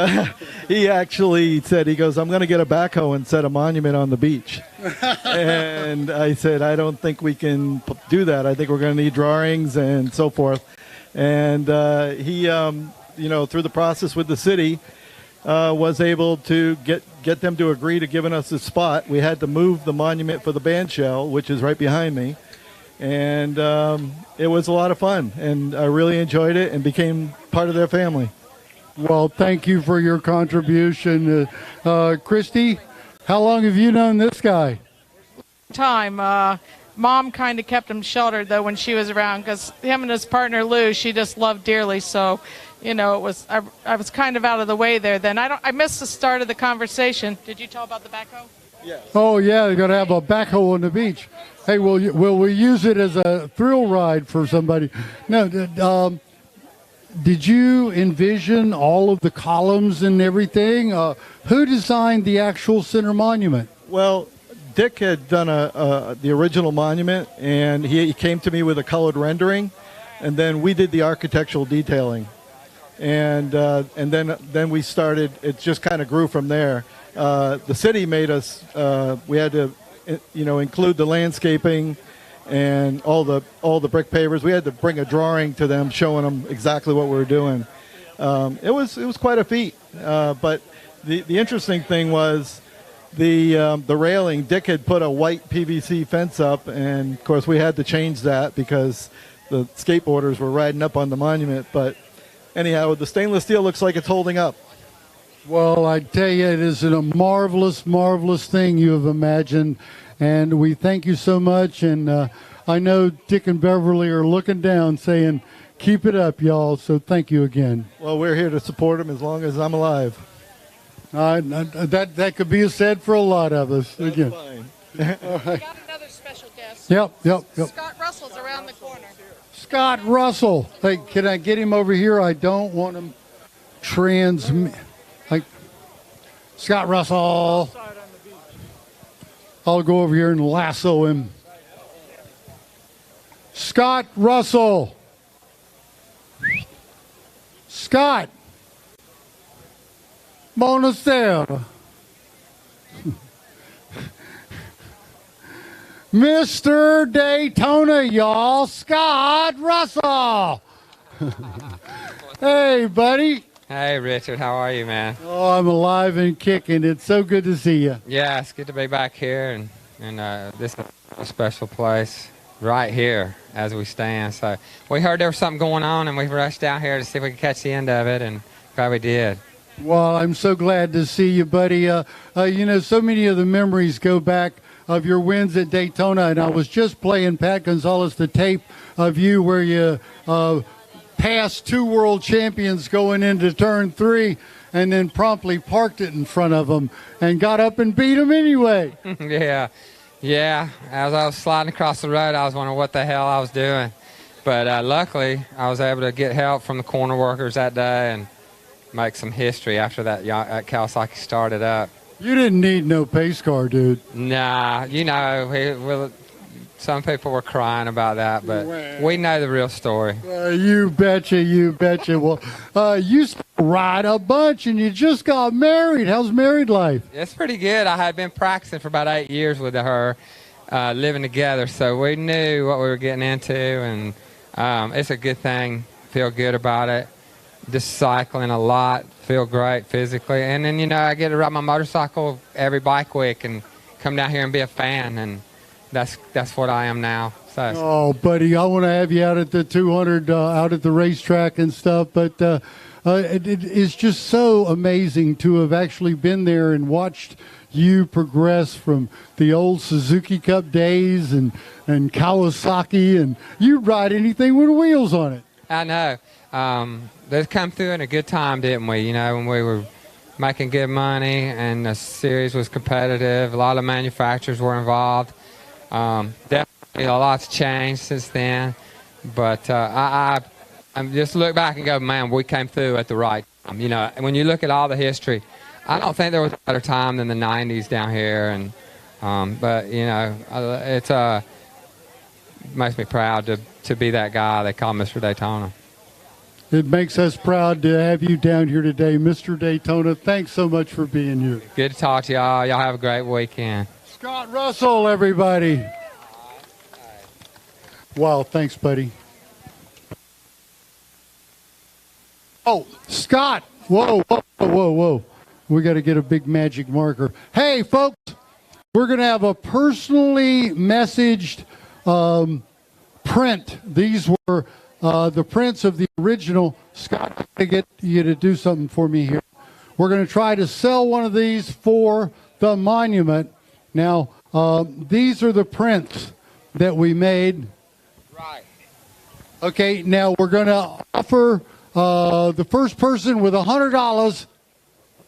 actually said, he goes, I'm going to get a backhoe and set a monument on the beach. And I said, I don't think we can do that. I think we're going to need drawings and so forth. And he, through the process with the city, was able to get them to agree to giving us a spot. We had to move the monument for the band shell, which is right behind me. And it was a lot of fun. And I really enjoyed it and became part of their family. Well, thank you for your contribution. Christy, how long have you known this guy? Time. Mom kind of kept him sheltered, though, when she was around, because him and his partner, Lou, she just loved dearly. So, it was I was kind of out of the way there then. I missed the start of the conversation. Did you tell about the backhoe? Yes. Oh, yeah, they're going to have a backhoe on the beach. Hey, will we use it as a thrill ride for somebody? No, did you envision all of the columns and everything? Who designed the actual center monument? Well, Dick had done the original monument, and he came to me with a colored rendering, and then we did the architectural detailing, and then we started. It just kind of grew from there. The city made us. We had to, include the landscaping and all the brick pavers. We had to bring a drawing to them showing them exactly what we were doing. It was quite a feat. But the interesting thing was the railing. Dick had put a white PVC fence up, and of course we had to change that because the skateboarders were riding up on the monument. But anyhow, the stainless steel looks like it's holding up. Well, I tell you, it is a marvelous, marvelous thing you have imagined. And we thank you so much. And I know Dick and Beverly are looking down saying, keep it up, y'all. So thank you again. Well, we're here to support them as long as I'm alive. That could be said for a lot of us. That's again. fine. All right. Got another special guest. Yep. Scott Russell's around the corner. Scott Russell. Hey, can I get him over here? I don't want him Scott Russell. I'll go over here and lasso him. Scott Russell. Scott. Buonasera. Mr. Daytona, y'all, Scott Russell. Hey, buddy. Hey, Richard. How are you, man? Oh, I'm alive and kicking. It's so good to see you. Yeah, it's good to be back here, and this is a special place right here as we stand. So we heard there was something going on, and we rushed out here to see if we could catch the end of it, and glad we did. Well, I'm so glad to see you, buddy. You know, so many of the memories go back of your wins at Daytona, and I was just playing Pat Gonzalez the tape of you where you passed 2 world champions going into turn 3 and then promptly parked it in front of them and got up and beat them anyway. Yeah. As I was sliding across the road, I was wondering what the hell I was doing. But luckily, I was able to get help from the corner workers that day and make some history after that Kawasaki started up. You didn't need no pace car, dude. Nah, you know, some people were crying about that, but we know the real story. You betcha, you betcha. Well, you ride a bunch and you just got married. How's married life? It's pretty good. I had been practicing for about 8 years with her, living together, so we knew what we were getting into, and it's a good thing. Feel good about it. Just cycling a lot, feel great physically. And then, you know, I get to ride my motorcycle every bike week and come down here and be a fan, and that's what I am now. So. Oh, buddy, I want to have you out at the 200, out at the racetrack and stuff, but it's just so amazing to have actually been there and watched you progress from the old Suzuki Cup days and Kawasaki, and you ride anything with wheels on it. I know. They come through in a good time, didn't we? You know, when we were making good money and the series was competitive. A lot of manufacturers were involved. Definitely a lot's changed since then. But I'm just look back and go, man, we came through at the right time. You know, when you look at all the history, I don't think there was a better time than the 90s down here. And but, you know, it's makes me proud to be that guy they call Mr. Daytona. It makes us proud to have you down here today, Mr. Daytona. Thanks so much for being here. Good to talk to y'all. Y'all have a great weekend. Scott Russell, everybody. Wow, thanks, buddy. Oh, Scott. Whoa. We got to get a big magic marker. Hey, folks, we're going to have a personally messaged print. These were the prints of the original. Scott, I'm going to get you to do something for me here. We're going to try to sell one of these for the monument. Now, these are the prints that we made. Right. Okay, now we're going to offer the first person with $100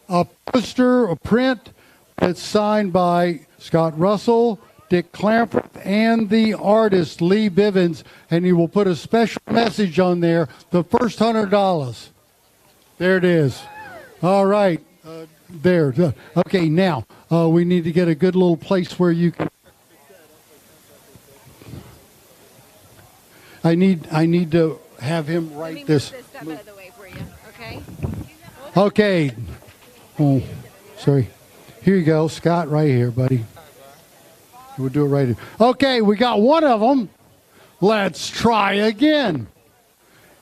a poster, a print that's signed by Scott Russell, Dick Clamford, and the artist Lee Bivens, and he will put a special message on there, the first $100. There it is. All right. There. Okay, now we need to get a good little place where you can. I need to have him write this. Step out of the way for you, okay? Okay. Oh, sorry. Here you go, Scott, right here, buddy. We'll do it right here. Okay, we got one of them. Let's try again.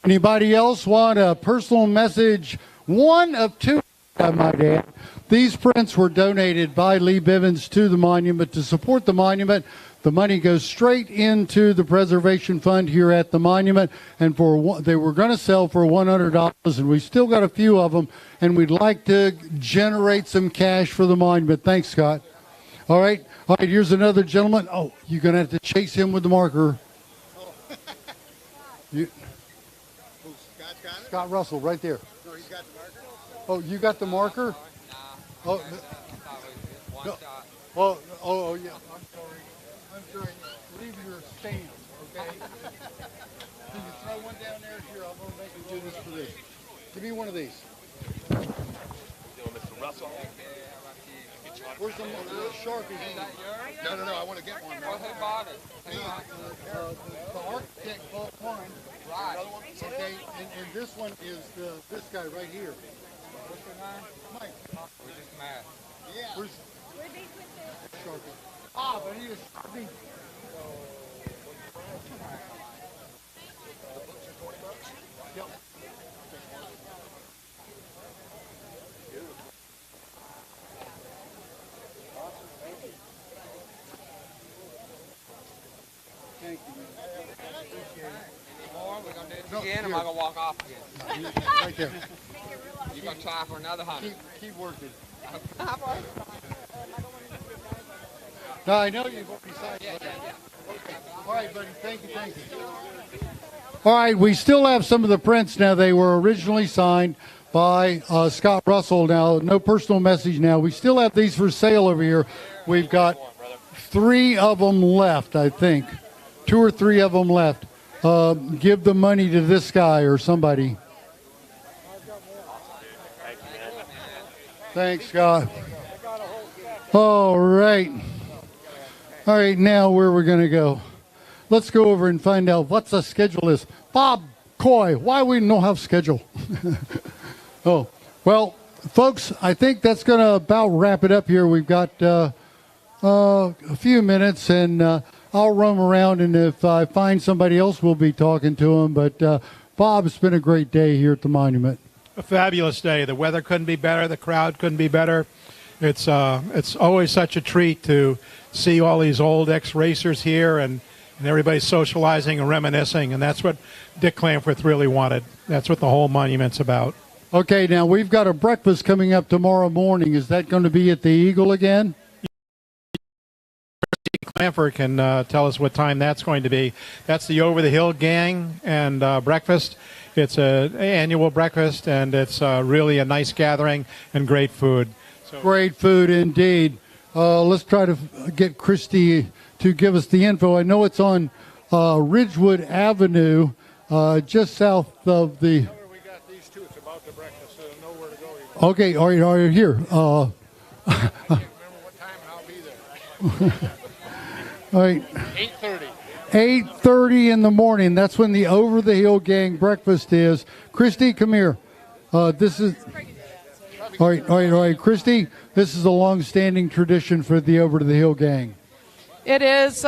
Anybody else want a personal message? One of two, I might add. These prints were donated by Lee Bivens to the monument to support the monument. The money goes straight into the preservation fund here at the monument, and they were going to sell for $100, and we still got a few of them, and we'd like to generate some cash for the monument. Thanks, Scott. All right, here's another gentleman. Oh, you're going to have to chase him with the marker. Scott Russell, right there. No, he's got the marker. Oh, you got the marker? Oh, no. Oh, yeah. I'm sorry. Leave your stand, okay? Can you throw one down there? Here, I'm going to make you do this for this. Give me one of these. Mr. Russell. Where's the Sharpie? No, I want to get one. Well, who bought it? The Right. Okay, and this one is this guy right here. What's your name? Mike. We're just mad. Yeah. Where's Sharpie? Ah, but he is Sharpie. Yep. Thank you. More? We're going to do it again, or am I going to walk off again? Right there. You going to try for another 100? Keep working. I'm working. No, I know you've already signed. All right, buddy. Thank you. All right, we still have some of the prints now. They were originally signed by Scott Russell. Now, no personal message now. We still have these for sale over here. We've got 3 of them left, I think. 2 or 3 of them left. Give the money to this guy or somebody. Thanks, Scott. All right. All right, now where we're going to go. Let's go over and find out what the schedule is. Bob Coy, why we don't have schedule? Oh, well, folks, I think that's going to about wrap it up here. We've got a few minutes, and I'll roam around, and if I find somebody else, we'll be talking to them. But, Bob, it's been a great day here at the monument. A fabulous day. The weather couldn't be better. The crowd couldn't be better. It's always such a treat to see all these old ex-racers here and everybody socializing and reminiscing, and that's what Dick Clamforth really wanted. That's what the whole monument's about. Okay, now we've got a breakfast coming up tomorrow morning. Is that going to be at the Eagle again? Clamforth can tell us what time that's going to be. That's the Over the Hill Gang and breakfast. It's an annual breakfast, and it's really a nice gathering and great food. So. Great food indeed. Let's try to get Christy to give us the info. I know it's on Ridgewood Avenue, just south of the... We got these two. It's about the breakfast. Nowhere to go. Okay, all right, here. Remember what time and I'll be there. All right. 8:30. 8:30 in the morning. That's when the Over the Hill Gang breakfast is. Christy, come here. This is... All right, Christy, this is a long-standing tradition for the Over the Hill Gang. It is.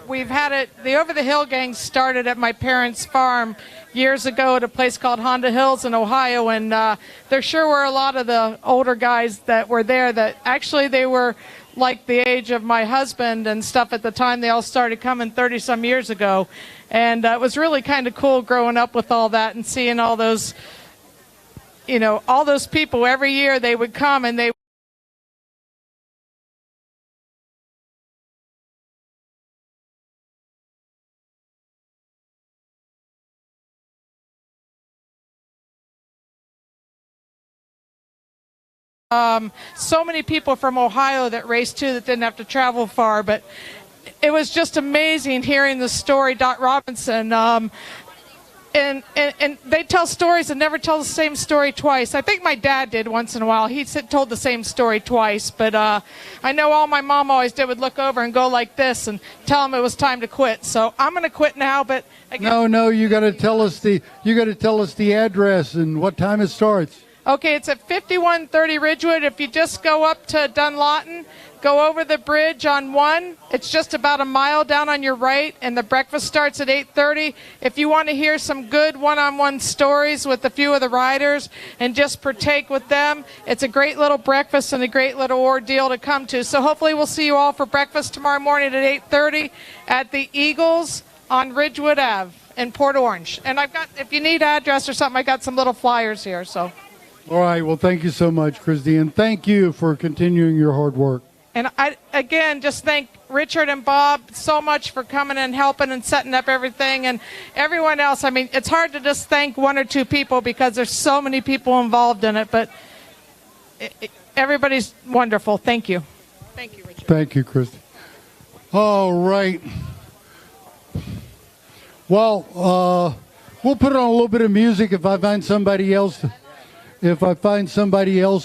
We've had it. The Over the Hill Gang started at my parents' farm years ago at a place called Honda Hills in Ohio, and there sure were a lot of the older guys that were there that actually they were like the age of my husband and stuff at the time. They all started coming 30-some years ago, and it was really kind of cool growing up with all that and seeing all those, all those people. Every year they would come and they so many people from Ohio that raced too that didn't have to travel far, but it was just amazing hearing the story. Dot Robinson, and they tell stories and never tell the same story twice. I think my dad did once in a while. He told the same story twice, but I know all my mom always did would look over and go like this and tell him it was time to quit. So I'm going to quit now, but again, No, you got to tell us the address and what time it starts. Okay, it's at 5130 Ridgewood. If you just go up to Dunlawton, go over the bridge on 1. It's just about a mile down on your right, and the breakfast starts at 8:30. If you want to hear some good one-on-one stories with a few of the riders and just partake with them, it's a great little breakfast and a great little ordeal to come to. So hopefully we'll see you all for breakfast tomorrow morning at 8:30 at the Eagles on Ridgewood Ave in Port Orange. And I've got, if you need address or something, I got some little flyers here. So. All right, well, thank you so much, Christy, and thank you for continuing your hard work. And I, again, just thank Richard and Bob so much for coming and helping and setting up everything, and everyone else. I mean, it's hard to just thank 1 or 2 people because there's so many people involved in it, but everybody's wonderful. Thank you. Thank you, Richard. Thank you, Christy. All right. Well, we'll put on a little bit of music if I find somebody else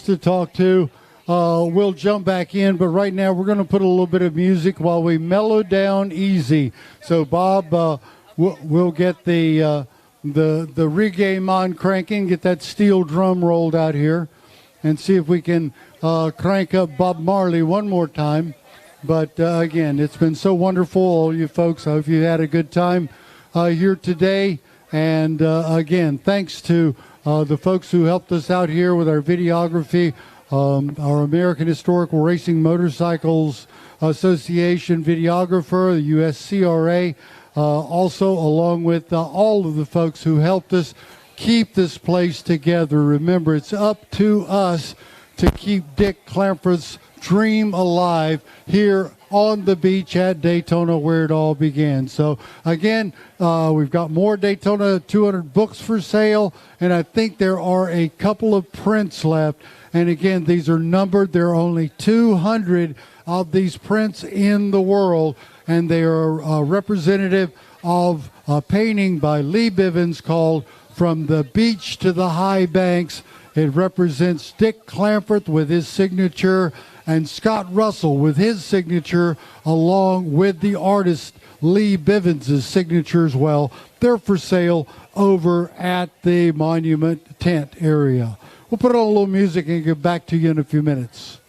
to talk to. We'll jump back in, but right now we're going to put a little bit of music while we mellow down easy. So, Bob, we'll get the reggae on cranking, get that steel drum rolled out here, and see if we can crank up Bob Marley one more time. But again, it's been so wonderful, all you folks. I hope you had a good time here today. And again, thanks to the folks who helped us out here with our videography, our American Historical Racing Motorcycles Association videographer, the USCRA, also along with all of the folks who helped us keep this place together. Remember, it's up to us to keep Dick Clamford's dream alive here on the beach at Daytona, where it all began. So again, we've got more Daytona 200 books for sale, and I think there are a couple of prints left. And again, these are numbered. There are only 200 of these prints in the world, and they are representative of a painting by Lee Bivens called From the Beach to the High Banks. It represents Dick Clamford with his signature and Scott Russell with his signature, along with the artist Lee Bivens' signature as well. They're for sale over at the monument tent area. We'll put on a little music and get back to you in a few minutes.